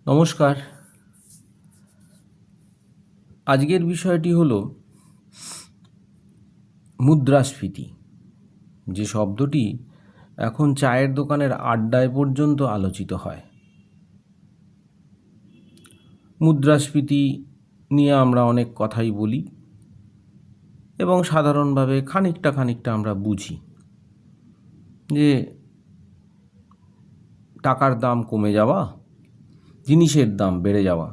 নমস্কার। আজকের বিষয়টি হলো মুদ্রাস্ফীতি, যে শব্দটি এখন চায়ের দোকানের আড্ডায় পর্যন্ত আলোচিত হয়। মুদ্রাস্ফীতি নিয়ে আমরা অনেক কথাই বলি এবং সাধারণভাবে খানিকটা আমরা বুঝি যে টাকার দাম কমে যাওয়া, জিনিসের দাম বেড়ে যাওয়া,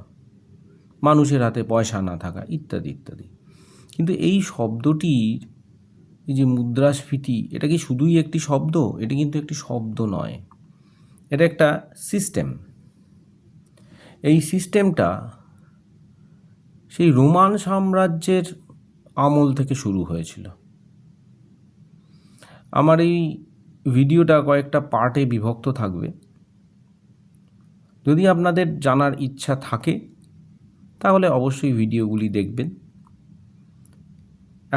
মানুষের হাতে পয়সা না থাকা ইত্যাদি ইত্যাদি। কিন্তু এই শব্দটির, এই যে মুদ্রাস্ফীতি, এটা কি শুধুই একটি শব্দ? এটা কিন্তু একটি শব্দ নয়, এটা একটা সিস্টেম। এই সিস্টেমটা সেই রোমান সাম্রাজ্যের আমল থেকে শুরু হয়েছিল। আমার এই ভিডিওটা কয়েকটা পার্টে বিভক্ত থাকবে। যদি আপনাদের জানার ইচ্ছা থাকে তাহলে অবশ্যই ভিডিওগুলি দেখবেন।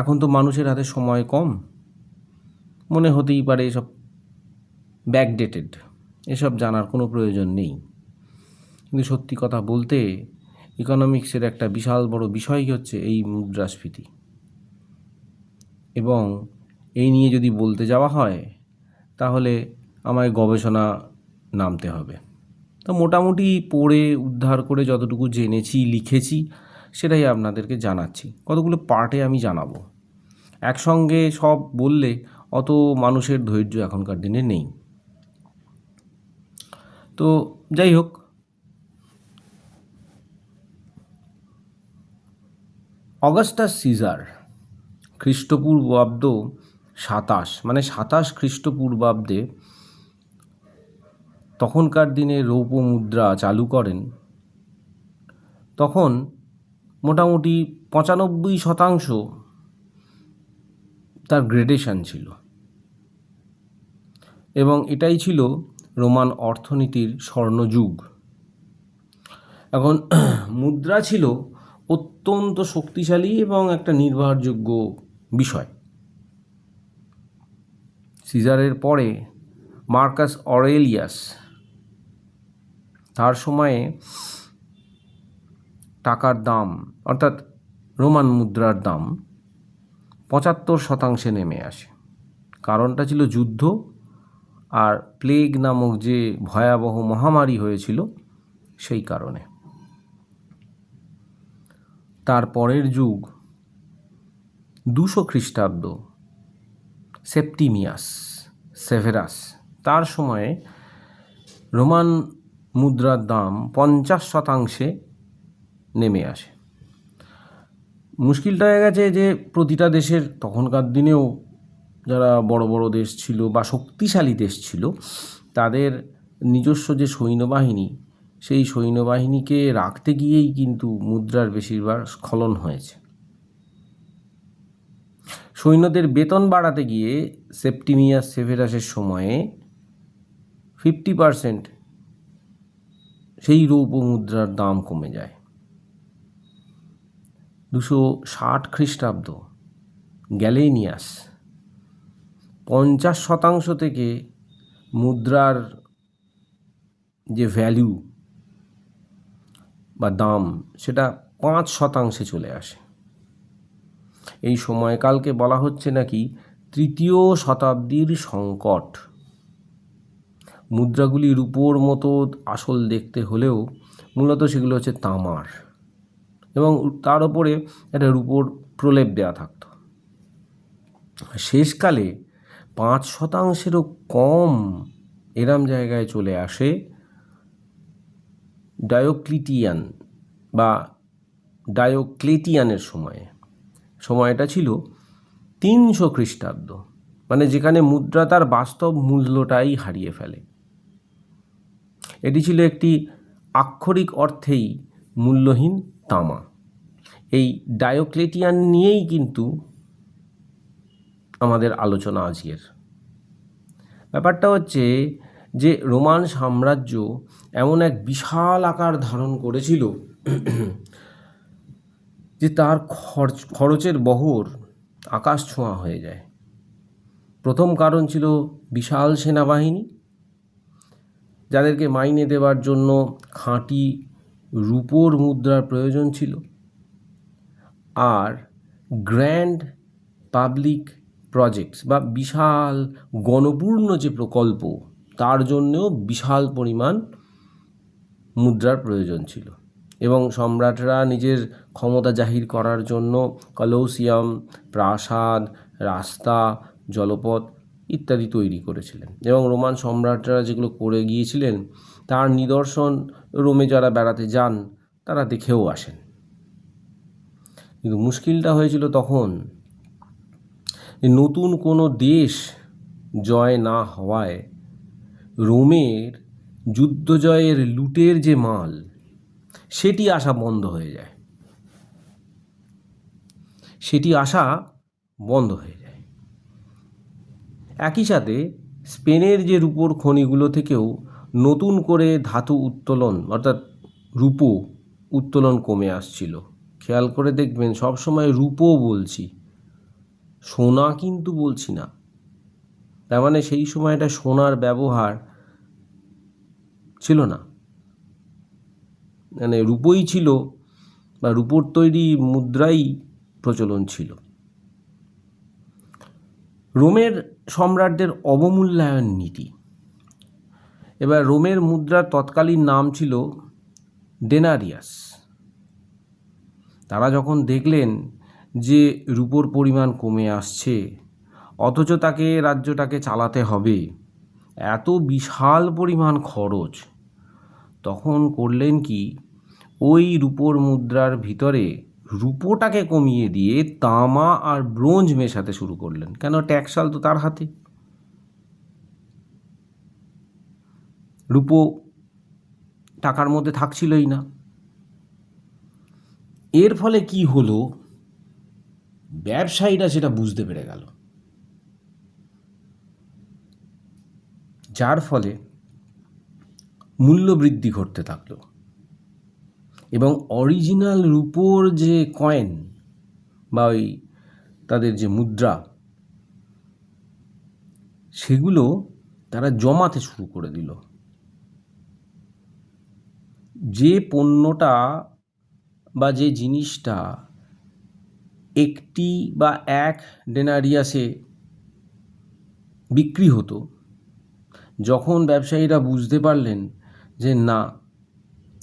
এখন তো মানুষের হাতে সময় কম, মনে হতেই পারে এসব ব্যাকডেটেড, এসব জানার কোনো প্রয়োজন নেই। কিন্তু সত্যি কথা বলতে ইকোনমিক্সের একটা বিশাল বড় বিষয় হচ্ছে এই মুদ্রাস্ফীতি, এবং এই নিয়ে যদি বলতে যাওয়া হয় তাহলে আমায় গবেষণা নামতে হবে। তো মোটামুটি পড়ে উদ্ধার করে যতটুকু জেনেছি, লিখেছি, সেটাই আপনাদেরকে জানাচ্ছি। কতগুলো পার্টে আমি জানাবো। একসঙ্গে সব বললে অত মানুষের ধৈর্য এখনকার দিনে নেই। তো যাই হোক, অগাস্টাস সিজার খ্রিস্টপূর্বাব্দ 27 খ্রিস্টপূর্বাব্দে তখনকার দিনে রৌপ্য মুদ্রা চালু করেন। তখন মোটামুটি 95% তার গ্রেডেশন ছিল, এবং এটাই ছিল রোমান অর্থনীতির স্বর্ণযুগ। এখন মুদ্রা ছিল অত্যন্ত শক্তিশালী এবং একটা নির্ভরযোগ্য বিষয়। সিজারের পরে মার্কাস অরেলিয়াস, তার সময়ে টাকার দাম অর্থাৎ রোমান মুদ্রার দাম 75% নেমে আসে। কারণটা ছিল যুদ্ধ আর প্লেগ নামক যে ভয়াবহ মহামারী হয়েছিল সেই কারণে। তার পরের যুগ 200 খ্রিস্টাব্দ, সেপ্টিমিয়াস সেভেরাস, তার সময়ে রোমান মুদ্রার দাম 50% নেমে আসে। মুশকিলটা হয়ে গেছে যে প্রতিটা দেশের, তখনকার দিনেও যারা বড় বড় দেশ ছিল বা শক্তিশালী দেশ ছিল, তাদের নিজস্ব যে সৈন্যবাহিনী, সেই সৈন্যবাহিনীকে রাখতে গিয়েই কিন্তু মুদ্রার বেশিরভাগ স্খলন হয়েছে। সৈন্যদের বেতন বাড়াতে গিয়ে সেপ্টিমিয়াস সেভেরাসের সময়ে 50% সেই রৌপ্য মুদ্রার দাম কমে যায়। 260 খ্রিস্টাব্দ গ্যালেনিয়াস 50% থেকে মুদ্রার যে ভ্যালু বা দাম সেটা 5% চলে আসে। এই সময়কালকে বলা হচ্ছে নাকি তৃতীয় শতাব্দীর সংকট। মুদ্রাগুলি রূপোর মতো আসল দেখতে হলেও মূলত সেগুলো হচ্ছে তামার, এবং তার ওপরে একটা রূপোর প্রলেপ দেওয়া থাকতো। শেষকালে 5%-এরও কম এরম জায়গায় চলে আসে ডায়োক্লেটিয়ানের সময়ে। সময়টা ছিল 300 খ্রিস্টাব্দ, মানে যেখানে মুদ্রা তার বাস্তব মূল্যটাই হারিয়ে ফেলে। এটি ছিল একটি আক্ষরিক অর্থেই মূল্যহীন তামা। এই ডায়োক্লেটিয়ান নিয়েই কিন্তু আমাদের আলোচনা আজকের। ব্যাপারটা হচ্ছে যে রোমান সাম্রাজ্য এমন এক বিশাল আকার ধারণ করেছিল যে তার খরচের বহর আকাশ ছোঁয়া হয়ে যায়। প্রথম কারণ ছিল বিশাল সেনাবাহিনী, যাদেরকে মাইনে দেওয়ার জন্য খাঁটি রূপোর মুদ্রার প্রয়োজন ছিল, আর গ্র্যান্ড পাবলিক প্রজেক্টস বা বিশাল গণপূর্ণ যে প্রকল্প, তার জন্যও বিশাল পরিমাণ মুদ্রার প্রয়োজন ছিল। এবং সম্রাটরা নিজের ক্ষমতা জাহির করার জন্য কলোসিয়াম, প্রাসাদ, রাস্তা, জলপথ ইত্যাদি তৈরি করেছিলেন। এবং রোমান সম্রাটরা যেগুলো করে গিয়েছিলেন তার নিদর্শন রোমে যারা বেড়াতে যান তারা দেখেও আসেন। কিন্তু মুশকিলটা হয়েছিল তখন, নতুন কোনো দেশ জয় না হওয়ায় রোমের যুদ্ধজয়ের লুটের যে মাল, সেটি আসা বন্ধ হয়ে যায়। একই সাথে স্পেনের যে রূপোর খনিগুলো থেকেও নতুন করে ধাতু উত্তোলন অর্থাৎ রূপো উত্তোলন কমে আসছিল। খেয়াল করে দেখবেন, সবসময় রূপো বলছি, সোনা কিন্তু বলছি না। তার মানে সেই সময়টা সোনার ব্যবহার ছিল না, মানে রূপোই ছিল বা রূপোর তৈরি মুদ্রাই প্রচলন ছিল। রোমের সম্রাটদের অবমূল্যায়ন নীতি। এবার রোমের মুদ্রার তৎকালীন নাম ছিল ডেনারিয়াস। তারা যখন দেখলেন যে রূপোর পরিমাণ কমে আসছে, অথচ তাকে রাজ্যটাকে চালাতে হবে, এত বিশাল পরিমাণ খরচ, তখন করলেন কি, ওই রূপোর মুদ্রার ভিতরে রূপোটাকে কমিয়ে দিয়ে তামা আর ব্রোঞ্জ মেশাতে শুরু করলেন। কেন? ট্যাক্সাল তো তার হাতে। রূপো টাকার মধ্যে থাকছিলই না। এর ফলে কি হলো, ব্যবসায়ীরা সেটা বুঝতে পেরে গেল, যার ফলে মূল্য বৃদ্ধি ঘটতে থাকলো এবং অরিজিনাল রূপোর যে কয়েন বা ওই তাদের যে মুদ্রা, সেগুলো তারা জমাতে শুরু করে দিল। যে পণ্যটা বা যে জিনিসটা একটি বা এক ডেনারিয়াসে বিক্রি হতো, যখন ব্যবসায়ীরা বুঝতে পারলেন যে না,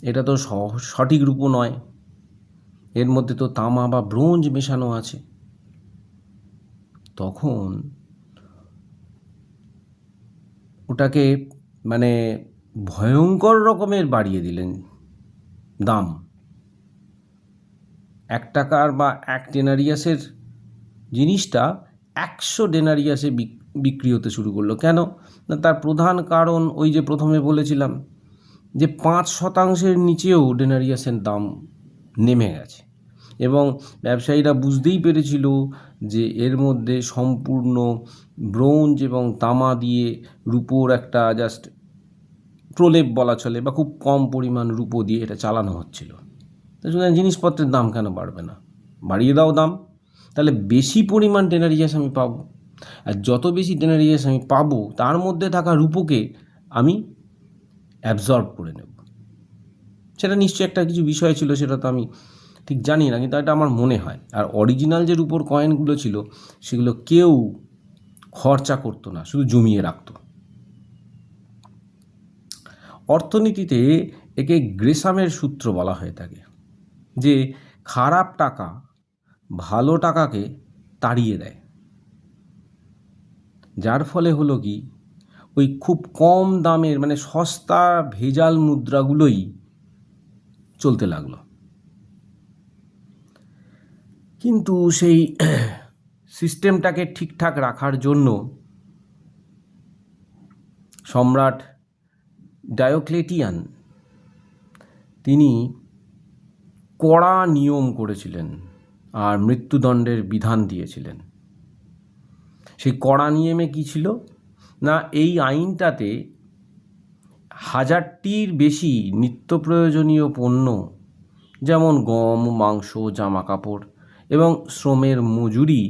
এটা তো সঠিক রূপো নয়, এর মধ্যে তো তামা বা ব্রোঞ্জ মেশানো আছে, তখন ওটাকে মানে ভয়ঙ্কর রকমের বাড়িয়ে দিলেন দাম। 1 টাকার বা 1 ডেনারিয়াসের জিনিসটা 100 ডেনারিয়াসে বিক্রি হতে শুরু করলো। কেন? না, তার প্রধান কারণ ওই যে প্রথমে বলেছিলাম যে 5% নিচেও ডেনারিয়াসের দাম নেমে গেছে এবং ব্যবসায়ীরা বুঝতেই পেরেছিল যে এর মধ্যে সম্পূর্ণ ব্রোঞ্জ এবং তামা দিয়ে রূপোর একটা জাস্ট প্রলেপ বলা চলে বা খুব কম পরিমাণ রূপো দিয়ে এটা চালানো হচ্ছিল। সুতরাং জিনিসপত্রের দাম কেন বাড়বে না? বাড়িয়ে দাও দাম, তাহলে বেশি পরিমাণ ডেনারিয়াস আমি পাবো, আর যত বেশি ডেনারিয়াস আমি পাবো তার মধ্যে থাকা রূপোকে আমি অ্যাবজর্ব করে নেব। সেটা নিশ্চয়ই একটা কিছু বিষয় ছিল, সেটা তো আমি ঠিক জানি না, কিন্তু এটা আমার মনে হয়। আর অরিজিনাল যে রূপোর কয়েনগুলো ছিল সেগুলো কেউ খরচা করতো না, শুধু জমিয়ে রাখতো। অর্থনীতিতে একে গ্রেসামের সূত্র বলা হয়ে থাকে, যে খারাপ টাকা ভালো টাকাকে তাড়িয়ে দেয়। যার ফলে হলো কি, ওই খুব কম দামের মানে সস্তা ভেজাল মুদ্রাগুলোই চলতে লাগলো। কিন্তু সেই সিস্টেমটাকে ঠিকঠাক রাখার জন্য সম্রাট ডায়োক্লেটিয়ান তিনি কড়া নিয়ম করেছিলেন আর মৃত্যুদণ্ডের বিধান দিয়েছিলেন। সেই কড়া নিয়মে কী ছিল না, এই আইনটাতে 1000টির বেশি নিত্য প্রয়োজনীয় পণ্য, যেমন গম, মাংস, জামা কাপড় এবং শ্রমের মজুরি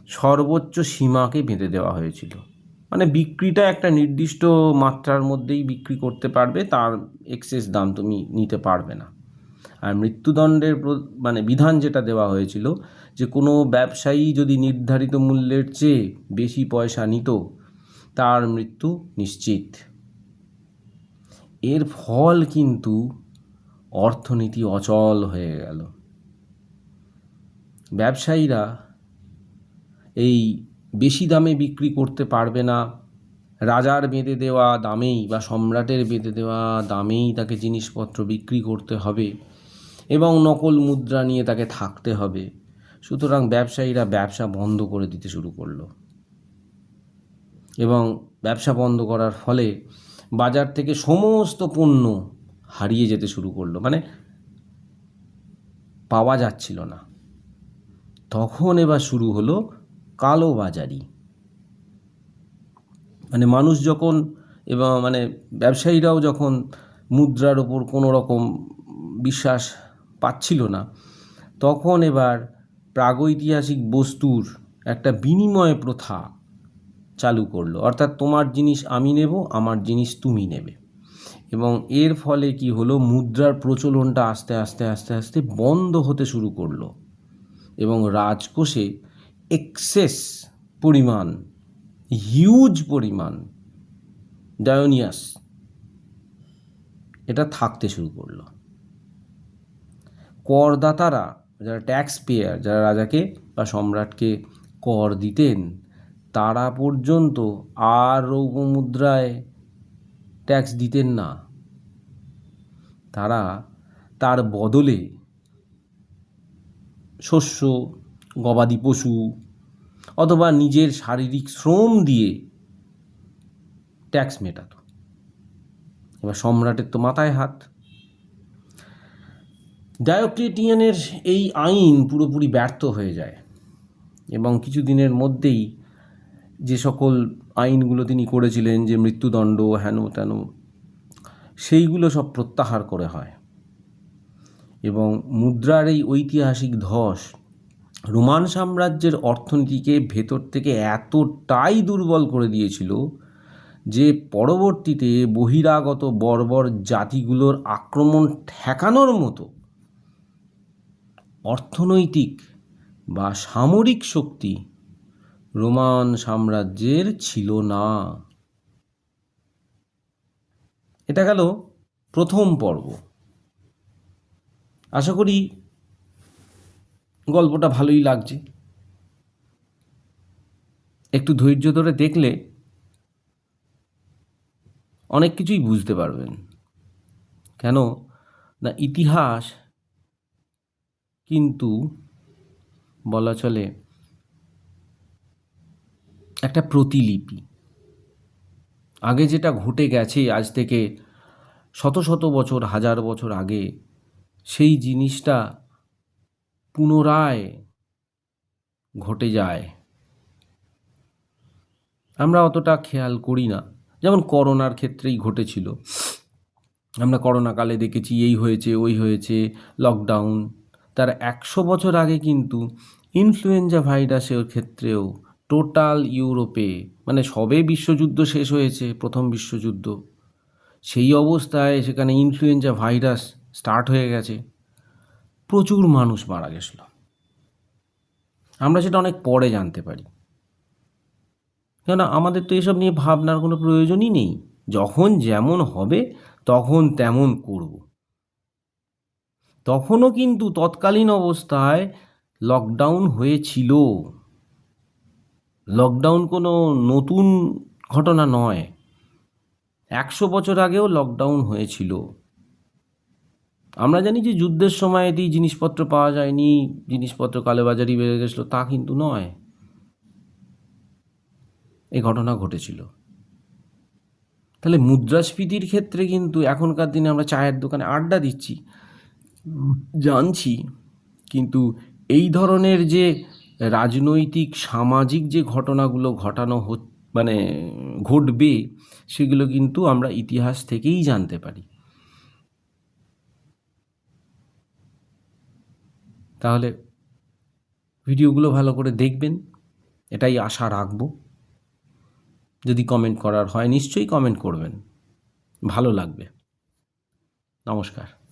সর্বোচ্চ সীমাকে বেঁধে দেওয়া হয়েছিল। মানে বিক্রিটা একটা নির্দিষ্ট মাত্রার মধ্যেই বিক্রি করতে পারবে, তার এক্সেস দাম তুমি নিতে পারবে না। আর মৃত্যুদণ্ডের মানে বিধান যেটা দেওয়া হয়েছিল যে কোনো ব্যবসায়ী যদি নির্ধারিত মূল্যের চেয়ে বেশি পয়সা নিত তার মৃত্যু নিশ্চিত। এর ফল কিন্তু অর্থনীতি অচল হয়ে গেল। ব্যবসায়ীরা এই বেশি দামে বিক্রি করতে পারবে না, রাজার বেঁধে দেওয়া দামেই বা সম্রাটের বেঁধে দেওয়া দামেই তাকে জিনিসপত্র বিক্রি করতে হবে এবং নকল মুদ্রা নিয়ে তাকে থাকতে হবে। সুতরাং ব্যবসায়ীরা ব্যবসা বন্ধ করে দিতে শুরু করলো এবং ব্যবসা বন্ধ করার ফলে বাজার থেকে সমস্ত পণ্য হারিয়ে যেতে শুরু করলো, মানে পাওয়া যাচ্ছিল না। তখন এবার শুরু হলো কালোবাজারি। মানে মানুষ যখন এবং মানে ব্যবসায়ীরাও যখন মুদ্রার ওপর কোনো রকম বিশ্বাস পাচ্ছিল না, তখন এবার প্রাগৈতিহাসিক বস্তুর একটা বিনিময় প্রথা চালু করলো। অর্থাৎ তোমার জিনিস আমি নেব, আমার জিনিস তুমি নেবে। এবং এর ফলে কি হলো, মুদ্রার প্রচলনটা আস্তে আস্তে আস্তে আস্তে বন্ধ হতে শুরু করলো এবং রাজকোষে এক্সেস পরিমাণ, হিউজ পরিমাণ ডায়োনিয়াস এটা থাকতে শুরু করলো। করদাতারা, যারা ট্যাক্স পেয়ার, যারা রাজাকে বা সম্রাটকে কর দিতেন, তারা পর্যন্ত আর রৌপ্য মুদ্রায় ট্যাক্স দিতেন না। তারা তার বদলে শস্য, গবাদি পশু অথবা নিজের শারীরিক শ্রম দিয়ে ট্যাক্স মেটাত। এবার সম্রাটের তো মাথায় হাত। ডায়োক্লেটিয়ানের এই আইন পুরোপুরি ব্যর্থ হয়ে যায় এবং কিছু দিনের মধ্যেই যে সকল আইনগুলো তিনি করেছিলেন, যে মৃত্যুদণ্ড হেন তেন, সেইগুলো সব প্রত্যাহার করে হয় এবং মুদ্রার এই ঐতিহাসিক ধস রোমান সাম্রাজ্যের অর্থনীতিকে ভেতর থেকে এতটাই দুর্বল করে দিয়েছিল যে পরবর্তীতে বহিরাগত বর্বর জাতিগুলোর আক্রমণ ঠেকানোর মতো অর্থনৈতিক বা সামরিক শক্তি রোমান সাম্রাজ্যের ছিল না। এটা গেল প্রথম পর্ব। আশা করি গল্পটা ভালোই লাগছে। একটু ধৈর্য ধরে দেখলে অনেক কিছুই বুঝতে পারবেন। কেন না, ইতিহাস কিন্তু বলা চলে একটা প্রতিলিপি। আগে যেটা ঘটে গেছে আজ থেকে শত শত বছর, হাজার বছর আগে, সেই জিনিসটা পুনরায় ঘটে যায়। আমরা অতটা খেয়াল করি না। যেমন করোনার ক্ষেত্রেই ঘটেছিল। আমরা করোনাকালে দেখেছি এই হয়েছে, ওই হয়েছে, লকডাউন। তার 100 বছর আগে কিন্তু ইনফ্লুয়েঞ্জা ভাইরাসের ক্ষেত্রেও টোটাল ইউরোপে, মানে সবে বিশ্বযুদ্ধ শেষ হয়েছে, প্রথম বিশ্বযুদ্ধ, সেই অবস্থায় সেখানে ইনফ্লুয়েঞ্জা ভাইরাস স্টার্ট হয়ে গেছে, প্রচুর মানুষ মারা গেছিল। আমরা সেটা অনেক পরে জানতে পারি, কেন আমাদের তো এসব নিয়ে ভাবনার কোনো প্রয়োজনই নেই। যখন যেমন হবে তখন তেমন করব। তখনও কিন্তু তৎকালীন অবস্থায় লকডাউন হয়েছিল। লকডাউন কোনো নতুন ঘটনা নয়। 100 বছর আগেও লকডাউন হয়েছিল। আমরা জানি যে যুদ্ধের সময়তেই জিনিসপত্র পাওয়া যায়নি, জিনিসপত্র কালোবাজারি বেড়ে গেছিলো, তা কিন্তু নয়। এই ঘটনা ঘটেছিল। তাহলে মুদ্রাস্ফীতির ক্ষেত্রে কিন্তু এখনকার দিনে আমরা চায়ের দোকানে আড্ডা দিচ্ছি, জানছি, কিন্তু এই ধরনের যে রাজনৈতিক সামাজিক যে ঘটনাগুলো মানে ঘটবে, সেগুলো কিন্তু আমরা ইতিহাস থেকেই জানতে পারি। তাহলে ভিডিওগুলো ভালো করে দেখবেন, এটাই আশা রাখব। যদি কমেন্ট করার হয় নিশ্চয়ই কমেন্ট করবেন, ভালো লাগবে। নমস্কার।